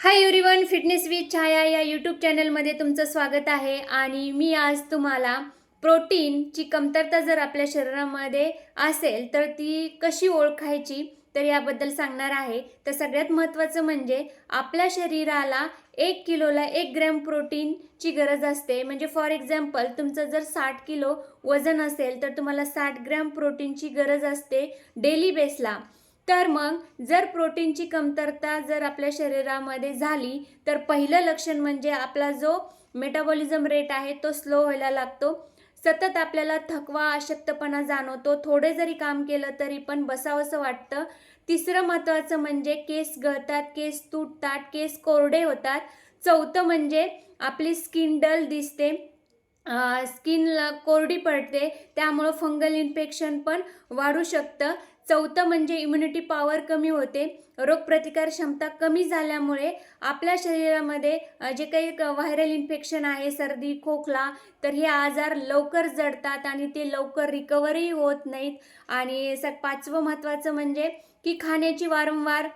Hi everyone, fitness with छाया या YouTube चॅनलमध्ये तुमचं स्वागत आहे. आणि मी आज तुम्हाला प्रोटीनची कमतरता जर आपल्या शरीरामध्ये असेल तर ती कशी ओळखायची तर याबद्दल सांगणार आहे. तर सगळ्यात महत्त्वाचं म्हणजे आपल्या शरीराला 1 किलोला 1 ग्रॅम प्रोटीनची गरज असते. म्हणजे फॉर एक्झाम्पल तुमचं जर 60 किलो वजन असेल तर तुम्हाला 60 ग्रॅम प्रोटीनची गरज असते डेली बेसला. तर मग जर प्रोटीनची कमतरता जर आपल्या शरीरामध्ये झाली तर पहिलं लक्षण म्हणजे आपला जो मेटाबॉलिझम रेट आहे तो स्लो व्हायला लागतो. सतत आपल्याला थकवा, अशक्तपणा जाणवतो. थोडे जरी काम केलं तरी पण बसावंसं वाटतं. तिसरं महत्त्वाचं म्हणजे केस गळतात, केस तुटतात, केस कोरडे होतात. चौथं म्हणजे आपली स्किन डल दिसते, स्किन कोरडी पडते, त्यामुळं फंगल इन्फेक्शन पण वाढू शकतं. चौथं म्हणजे इम्युनिटी पॉवर कमी होते. रोगप्रतिकार क्षमता कमी झाल्यामुळे आपल्या शरीरामध्ये जे काही व्हायरल इन्फेक्शन आहे, सर्दी, खोकला, तर हे आजार लवकर जडतात आणि ते लवकर रिकवरही होत नाहीत. आणि पाचवं महत्त्वाचं म्हणजे की खाण्याची वारंवार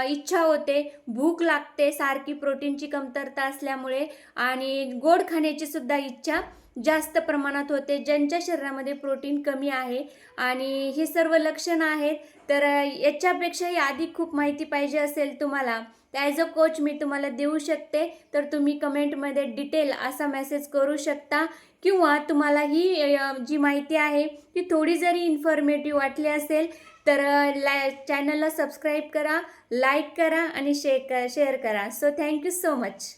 इच्छा होते, भूक लागते सारखी प्रोटीनची कमतरता असल्यामुळे, आणि गोड खाण्याची सुद्धा इच्छा जास्त प्रमाणात होते ज्यांच्या शरीरामध्ये प्रोटीन कमी आहे. आणि ही सर्व लक्षणं आहेत. तर याच्यापेक्षाही अधिक खूप माहिती पाहिजे असेल तुम्हाला तर ॲज अ कोच मी तुम्हाला देऊ शकते. तर तुम्ही कमेंटमध्ये डिटेल असा मेसेज करू शकता, किंवा तुम्हाला ही जी माहिती आहे ती थोडी जरी इन्फॉर्मेटिव्ह वाटली असेल तर चॅनलला सबस्क्राईब करा, लाईक करा आणि शेअर करा. So thank you so much.